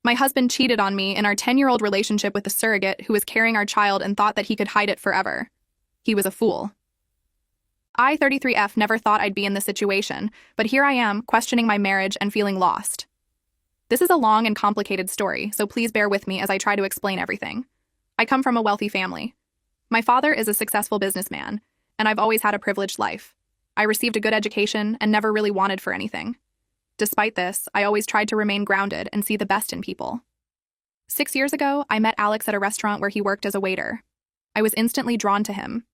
My husband cheated on me in our 10-year-old relationship with a surrogate who was carrying our child and thought that he could hide it forever. He was a fool. I, 33F, never thought I'd be in this situation, but here I am, questioning my marriage and feeling lost. This is a long and complicated story, so please bear with me as I try to explain everything. I come from a wealthy family. My father is a successful businessman, and I've always had a privileged life. I received a good education and never really wanted for anything. Despite this, I always tried to remain grounded and see the best in people. 6 years ago, I met Alex at a restaurant where he worked as a waiter. I was instantly drawn to him.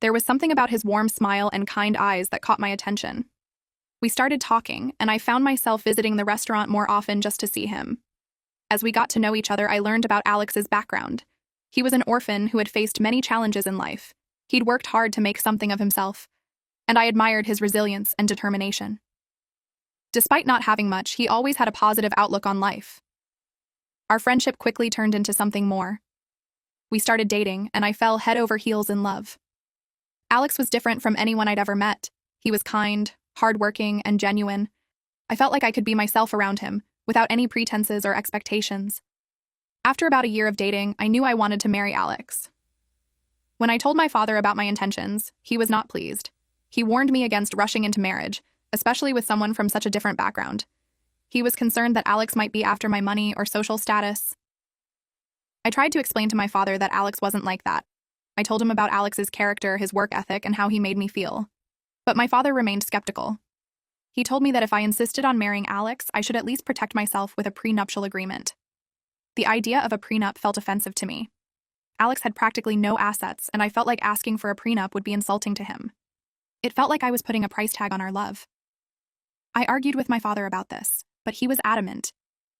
There was something about his warm smile and kind eyes that caught my attention. We started talking, and I found myself visiting the restaurant more often just to see him. As we got to know each other, I learned about Alex's background. He was an orphan who had faced many challenges in life. He'd worked hard to make something of himself, and I admired his resilience and determination. Despite not having much, he always had a positive outlook on life. Our friendship quickly turned into something more. We started dating, and I fell head over heels in love. Alex was different from anyone I'd ever met. He was kind, hardworking, and genuine. I felt like I could be myself around him, without any pretenses or expectations. After about a year of dating, I knew I wanted to marry Alex. When I told my father about my intentions, he was not pleased. He warned me against rushing into marriage, especially with someone from such a different background. He was concerned that Alex might be after my money or social status. I tried to explain to my father that Alex wasn't like that. I told him about Alex's character, his work ethic, and how he made me feel. But my father remained skeptical. He told me that if I insisted on marrying Alex, I should at least protect myself with a prenuptial agreement. The idea of a prenup felt offensive to me. Alex had practically no assets, and I felt like asking for a prenup would be insulting to him. It felt like I was putting a price tag on our love. I argued with my father about this, but he was adamant.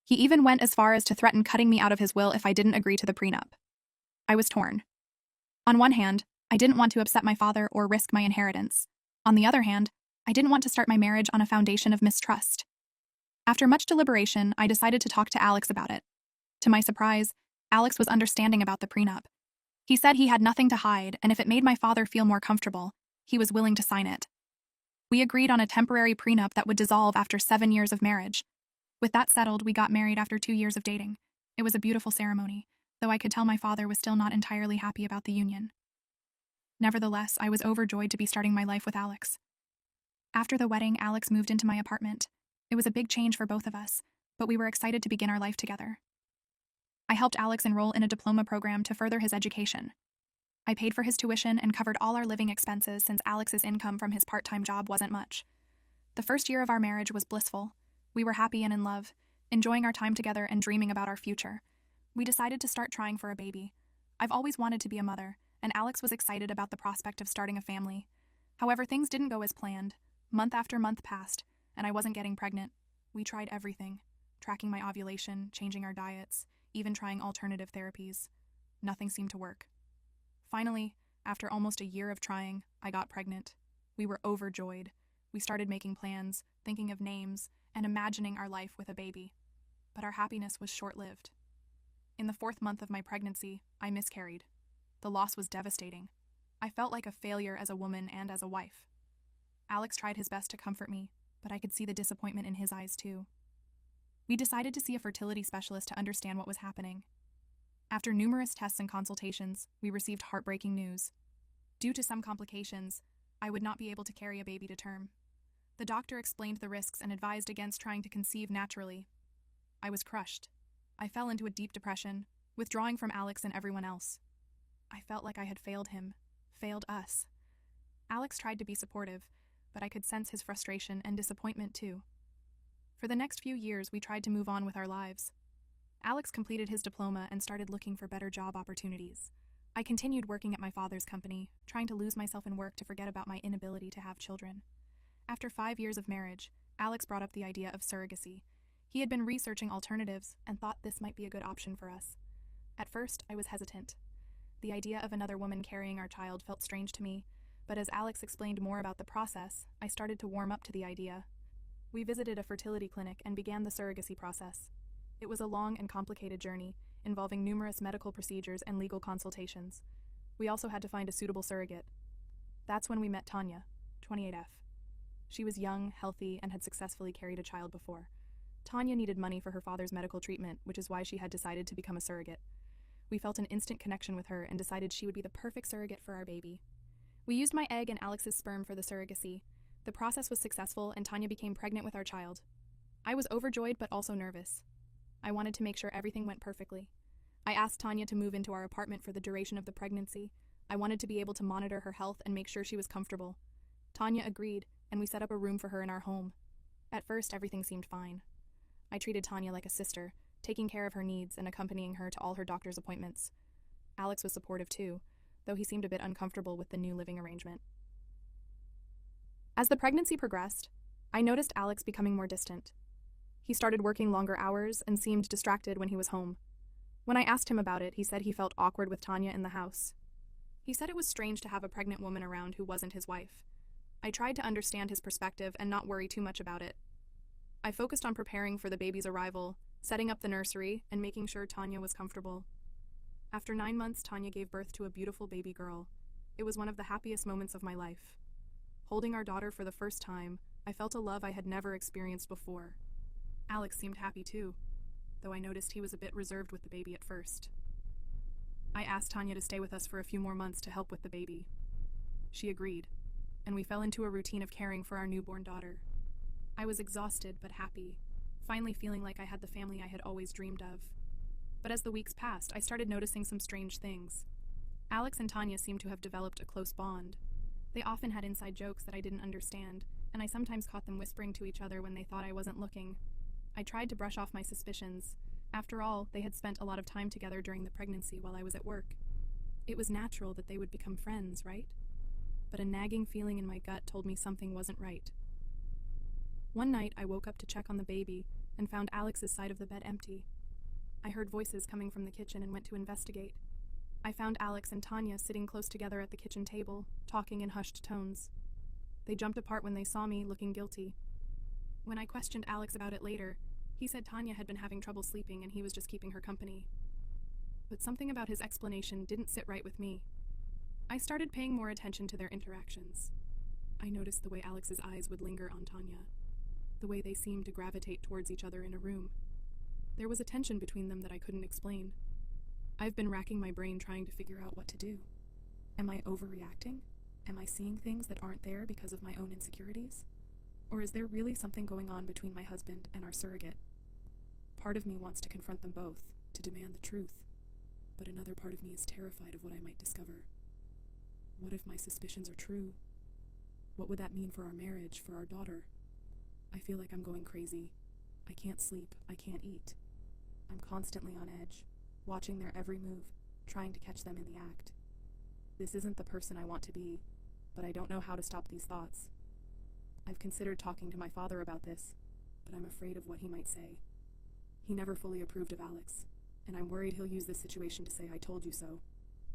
He even went as far as to threaten cutting me out of his will if I didn't agree to the prenup. I was torn. On one hand, I didn't want to upset my father or risk my inheritance. On the other hand, I didn't want to start my marriage on a foundation of mistrust. After much deliberation, I decided to talk to Alex about it. To my surprise, Alex was understanding about the prenup. He said he had nothing to hide, and if it made my father feel more comfortable, he was willing to sign it. We agreed on a temporary prenup that would dissolve after 7 years of marriage. With that settled, we got married after 2 years of dating. It was a beautiful ceremony, though I could tell my father was still not entirely happy about the union. Nevertheless, I was overjoyed to be starting my life with Alex. After the wedding, Alex moved into my apartment. It was a big change for both of us, but we were excited to begin our life together. I helped Alex enroll in a diploma program to further his education. I paid for his tuition and covered all our living expenses since Alex's income from his part-time job wasn't much. The first year of our marriage was blissful. We were happy and in love, enjoying our time together and dreaming about our future. We decided to start trying for a baby. I've always wanted to be a mother, and Alex was excited about the prospect of starting a family. However, things didn't go as planned. Month after month passed, and I wasn't getting pregnant. We tried everything, tracking my ovulation, changing our diets, even trying alternative therapies. Nothing seemed to work. Finally, after almost a year of trying, I got pregnant. We were overjoyed. We started making plans, thinking of names, and imagining our life with a baby. But our happiness was short-lived. In the 4th month of my pregnancy, I miscarried. The loss was devastating. I felt like a failure as a woman and as a wife. Alex tried his best to comfort me, but I could see the disappointment in his eyes too. We decided to see a fertility specialist to understand what was happening. After numerous tests and consultations, we received heartbreaking news. Due to some complications, I would not be able to carry a baby to term. The doctor explained the risks and advised against trying to conceive naturally. I was crushed. I fell into a deep depression, withdrawing from Alex and everyone else. I felt like I had failed him, failed us. Alex tried to be supportive, but I could sense his frustration and disappointment too. For the next few years, we tried to move on with our lives. Alex completed his diploma and started looking for better job opportunities. I continued working at my father's company, trying to lose myself in work to forget about my inability to have children. After 5 years of marriage, Alex brought up the idea of surrogacy. He had been researching alternatives and thought this might be a good option for us. At first, I was hesitant. The idea of another woman carrying our child felt strange to me, but as Alex explained more about the process, I started to warm up to the idea. We visited a fertility clinic and began the surrogacy process. It was a long and complicated journey, involving numerous medical procedures and legal consultations. We also had to find a suitable surrogate. That's when we met Tanya, 28F. She was young, healthy, and had successfully carried a child before. Tanya needed money for her father's medical treatment, which is why she had decided to become a surrogate. We felt an instant connection with her and decided she would be the perfect surrogate for our baby. We used my egg and Alex's sperm for the surrogacy. The process was successful and Tanya became pregnant with our child. I was overjoyed but also nervous. I wanted to make sure everything went perfectly. I asked Tanya to move into our apartment for the duration of the pregnancy. I wanted to be able to monitor her health and make sure she was comfortable. Tanya agreed, and we set up a room for her in our home. At first, everything seemed fine. I treated Tanya like a sister, taking care of her needs and accompanying her to all her doctor's appointments. Alex was supportive too, though he seemed a bit uncomfortable with the new living arrangement. As the pregnancy progressed, I noticed Alex becoming more distant. He started working longer hours and seemed distracted when he was home. When I asked him about it, he said he felt awkward with Tanya in the house. He said it was strange to have a pregnant woman around who wasn't his wife. I tried to understand his perspective and not worry too much about it. I focused on preparing for the baby's arrival, setting up the nursery, and making sure Tanya was comfortable. After 9 months, Tanya gave birth to a beautiful baby girl. It was one of the happiest moments of my life. Holding our daughter for the first time, I felt a love I had never experienced before. Alex seemed happy too, though I noticed he was a bit reserved with the baby at first. I asked Tanya to stay with us for a few more months to help with the baby. She agreed, and we fell into a routine of caring for our newborn daughter. I was exhausted but happy, finally feeling like I had the family I had always dreamed of. But as the weeks passed, I started noticing some strange things. Alex and Tanya seemed to have developed a close bond. They often had inside jokes that I didn't understand, and I sometimes caught them whispering to each other when they thought I wasn't looking. I tried to brush off my suspicions. After all, they had spent a lot of time together during the pregnancy while I was at work. It was natural that they would become friends, right? But a nagging feeling in my gut told me something wasn't right. One night, I woke up to check on the baby and found Alex's side of the bed empty. I heard voices coming from the kitchen and went to investigate. I found Alex and Tanya sitting close together at the kitchen table, talking in hushed tones. They jumped apart when they saw me, looking guilty. When I questioned Alex about it later, he said Tanya had been having trouble sleeping and he was just keeping her company. But something about his explanation didn't sit right with me. I started paying more attention to their interactions. I noticed the way Alex's eyes would linger on Tanya, the way they seemed to gravitate towards each other in a room. There was a tension between them that I couldn't explain. I've been racking my brain trying to figure out what to do. Am I overreacting? Am I seeing things that aren't there because of my own insecurities? Or is there really something going on between my husband and our surrogate? Part of me wants to confront them both, to demand the truth, but another part of me is terrified of what I might discover. What if my suspicions are true? What would that mean for our marriage, for our daughter? I feel like I'm going crazy. I can't sleep, I can't eat. I'm constantly on edge, watching their every move, trying to catch them in the act. This isn't the person I want to be, but I don't know how to stop these thoughts. I've considered talking to my father about this, but I'm afraid of what he might say. He never fully approved of Alex, and I'm worried he'll use this situation to say I told you so.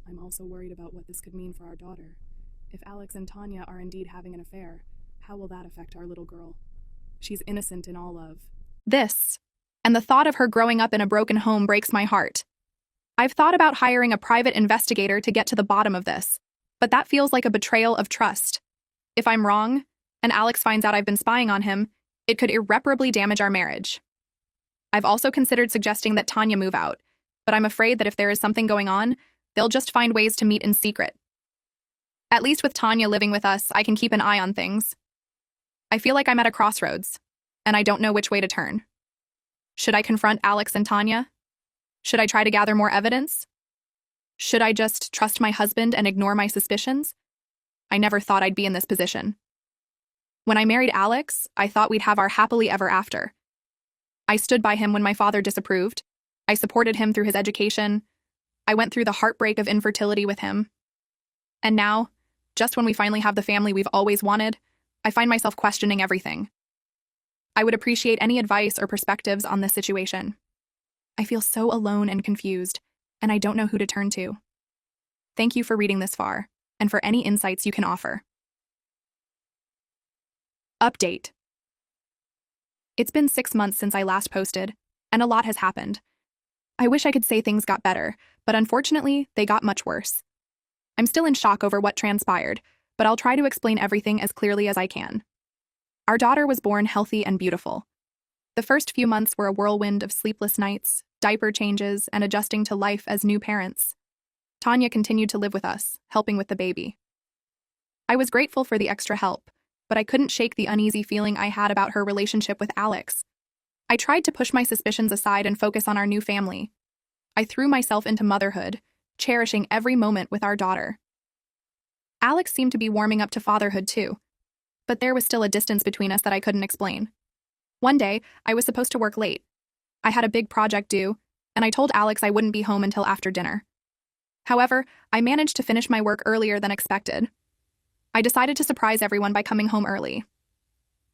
I'm also worried about what this could mean for our daughter. If Alex and Tanya are indeed having an affair, how will that affect our little girl? She's innocent in all of this, and the thought of her growing up in a broken home breaks my heart. I've thought about hiring a private investigator to get to the bottom of this, but that feels like a betrayal of trust. If I'm wrong, and Alex finds out I've been spying on him, it could irreparably damage our marriage. I've also considered suggesting that Tanya move out, but I'm afraid that if there is something going on, they'll just find ways to meet in secret. At least with Tanya living with us, I can keep an eye on things. I feel like I'm at a crossroads, and I don't know which way to turn. Should I confront Alex and Tanya? Should I try to gather more evidence? Should I just trust my husband and ignore my suspicions? I never thought I'd be in this position. When I married Alex, I thought we'd have our happily ever after. I stood by him when my father disapproved. I supported him through his education. I went through the heartbreak of infertility with him. And now, just when we finally have the family we've always wanted, I find myself questioning everything. I would appreciate any advice or perspectives on this situation. I feel so alone and confused, and I don't know who to turn to. Thank you for reading this far, and for any insights you can offer. Update. It's been 6 months since I last posted, and a lot has happened. I wish I could say things got better, but unfortunately, they got much worse. I'm still in shock over what transpired, but I'll try to explain everything as clearly as I can. Our daughter was born healthy and beautiful. The first few months were a whirlwind of sleepless nights, diaper changes, and adjusting to life as new parents. Tanya continued to live with us, helping with the baby. I was grateful for the extra help, but I couldn't shake the uneasy feeling I had about her relationship with Alex. I tried to push my suspicions aside and focus on our new family. I threw myself into motherhood, cherishing every moment with our daughter. Alex seemed to be warming up to fatherhood too, but there was still a distance between us that I couldn't explain. One day, I was supposed to work late. I had a big project due, and I told Alex I wouldn't be home until after dinner. However, I managed to finish my work earlier than expected. I decided to surprise everyone by coming home early.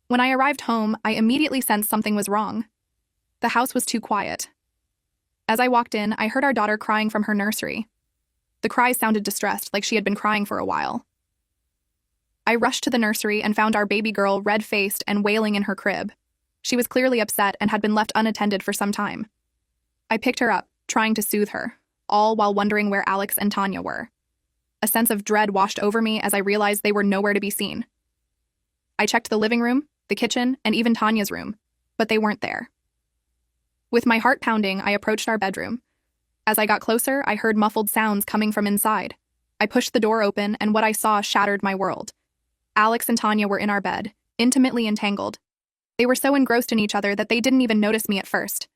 When I arrived home, I immediately sensed something was wrong. The house was too quiet. As I walked in, I heard our daughter crying from her nursery. The cries sounded distressed, like she had been crying for a while. I rushed to the nursery and found our baby girl red-faced and wailing in her crib. She was clearly upset and had been left unattended for some time. I picked her up, trying to soothe her, all while wondering where Alex and Tanya were. A sense of dread washed over me as I realized they were nowhere to be seen. I checked the living room, the kitchen, and even Tanya's room, but they weren't there. With my heart pounding, I approached our bedroom. As I got closer, I heard muffled sounds coming from inside. I pushed the door open, and what I saw shattered my world. Alex and Tanya were in our bed, intimately entangled. They were so engrossed in each other that they didn't even notice me at first.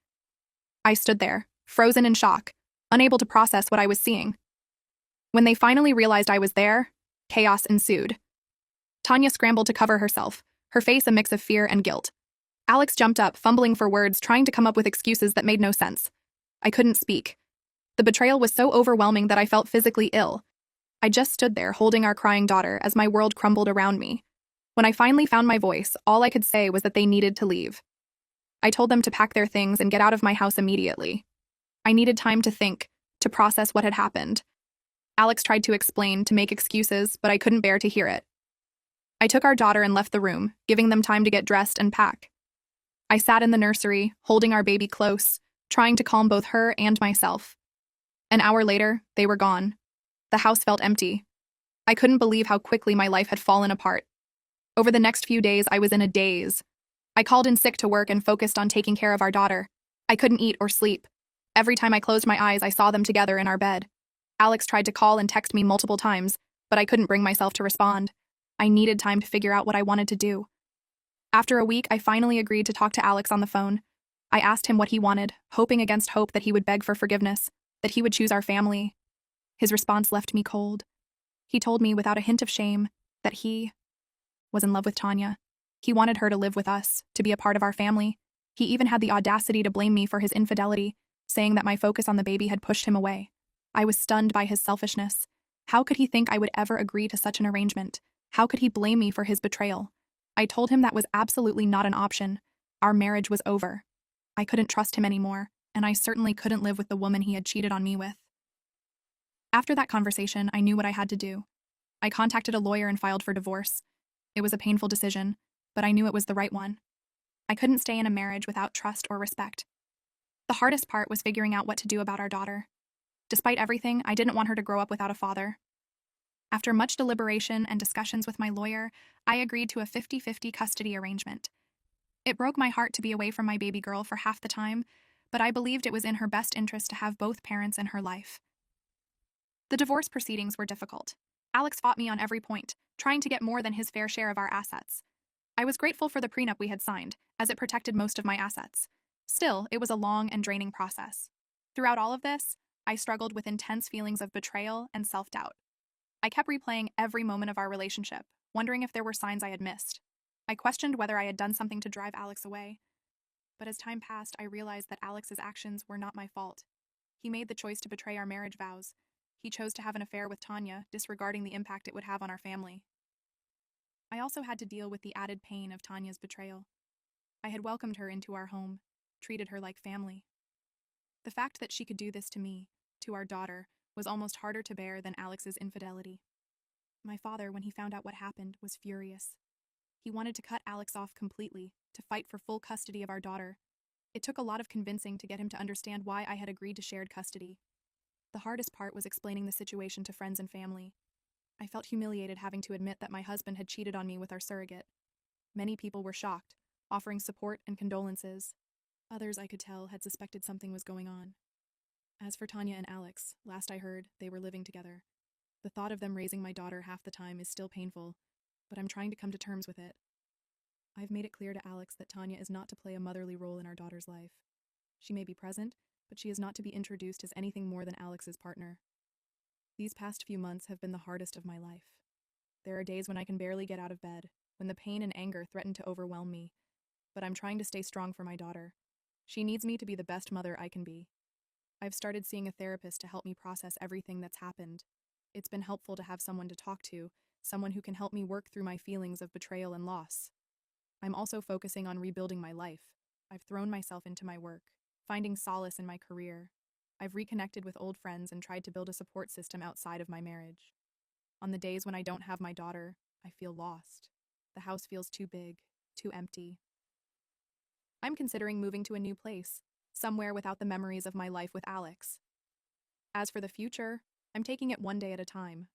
I stood there, frozen in shock, unable to process what I was seeing. When they finally realized I was there, chaos ensued. Tanya scrambled to cover herself, her face a mix of fear and guilt. Alex jumped up, fumbling for words, trying to come up with excuses that made no sense. I couldn't speak. The betrayal was so overwhelming that I felt physically ill. I just stood there holding our crying daughter as my world crumbled around me. When I finally found my voice, all I could say was that they needed to leave. I told them to pack their things and get out of my house immediately. I needed time to think, to process what had happened. Alex tried to explain, to make excuses, but I couldn't bear to hear it. I took our daughter and left the room, giving them time to get dressed and pack. I sat in the nursery, holding our baby close, trying to calm both her and myself. An hour later, they were gone. The house felt empty. I couldn't believe how quickly my life had fallen apart. Over the next few days, I was in a daze. I called in sick to work and focused on taking care of our daughter. I couldn't eat or sleep. Every time I closed my eyes, I saw them together in our bed. Alex tried to call and text me multiple times, but I couldn't bring myself to respond. I needed time to figure out what I wanted to do. After a week, I finally agreed to talk to Alex on the phone. I asked him what he wanted, hoping against hope that he would beg for forgiveness, that he would choose our family. His response left me cold. He told me without a hint of shame that he was in love with Tanya. He wanted her to live with us, to be a part of our family. He even had the audacity to blame me for his infidelity, saying that my focus on the baby had pushed him away. I was stunned by his selfishness. How could he think I would ever agree to such an arrangement? How could he blame me for his betrayal? I told him that was absolutely not an option. Our marriage was over. I couldn't trust him anymore, and I certainly couldn't live with the woman he had cheated on me with. After that conversation, I knew what I had to do. I contacted a lawyer and filed for divorce. It was a painful decision, but I knew it was the right one. I couldn't stay in a marriage without trust or respect. The hardest part was figuring out what to do about our daughter. Despite everything, I didn't want her to grow up without a father. After much deliberation and discussions with my lawyer, I agreed to a 50-50 custody arrangement. It broke my heart to be away from my baby girl for half the time, but I believed it was in her best interest to have both parents in her life. The divorce proceedings were difficult. Alex fought me on every point, trying to get more than his fair share of our assets. I was grateful for the prenup we had signed, as it protected most of my assets. Still, it was a long and draining process. Throughout all of this, I struggled with intense feelings of betrayal and self-doubt. I kept replaying every moment of our relationship, wondering if there were signs I had missed. I questioned whether I had done something to drive Alex away. But as time passed, I realized that Alex's actions were not my fault. He made the choice to betray our marriage vows. He chose to have an affair with Tanya, disregarding the impact it would have on our family. I also had to deal with the added pain of Tanya's betrayal. I had welcomed her into our home, treated her like family. The fact that she could do this to me, to our daughter, was almost harder to bear than Alex's infidelity. My father, when he found out what happened, was furious. He wanted to cut Alex off completely, to fight for full custody of our daughter. It took a lot of convincing to get him to understand why I had agreed to shared custody. The hardest part was explaining the situation to friends and family. I felt humiliated having to admit that my husband had cheated on me with our surrogate. Many people were shocked, offering support and condolences. Others, I could tell, had suspected something was going on. As for Tanya and Alex, last I heard, they were living together. The thought of them raising my daughter half the time is still painful, but I'm trying to come to terms with it. I've made it clear to Alex that Tanya is not to play a motherly role in our daughter's life. She may be present, but she is not to be introduced as anything more than Alex's partner. These past few months have been the hardest of my life. There are days when I can barely get out of bed, when the pain and anger threaten to overwhelm me, but I'm trying to stay strong for my daughter. She needs me to be the best mother I can be. I've started seeing a therapist to help me process everything that's happened. It's been helpful to have someone to talk to, someone who can help me work through my feelings of betrayal and loss. I'm also focusing on rebuilding my life. I've thrown myself into my work, finding solace in my career. I've reconnected with old friends and tried to build a support system outside of my marriage. On the days when I don't have my daughter, I feel lost. The house feels too big, too empty. I'm considering moving to a new place, somewhere without the memories of my life with Alex. As for the future, I'm taking it one day at a time.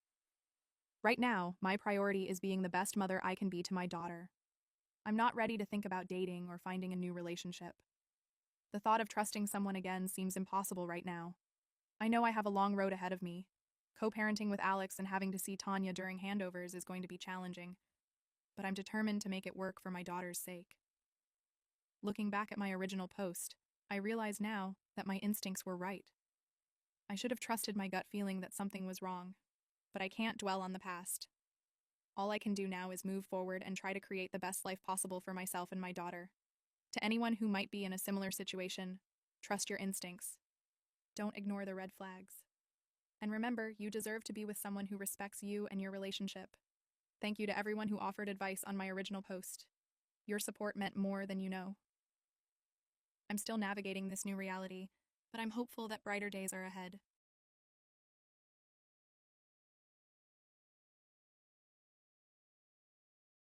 Right now, my priority is being the best mother I can be to my daughter. I'm not ready to think about dating or finding a new relationship. The thought of trusting someone again seems impossible right now. I know I have a long road ahead of me. Co-parenting with Alex and having to see Tanya during handovers is going to be challenging, but I'm determined to make it work for my daughter's sake. Looking back at my original post, I realize now that my instincts were right. I should have trusted my gut feeling that something was wrong, but I can't dwell on the past. All I can do now is move forward and try to create the best life possible for myself and my daughter. To anyone who might be in a similar situation, trust your instincts. Don't ignore the red flags. And remember, you deserve to be with someone who respects you and your relationship. Thank you to everyone who offered advice on my original post. Your support meant more than you know. I'm still navigating this new reality, but I'm hopeful that brighter days are ahead.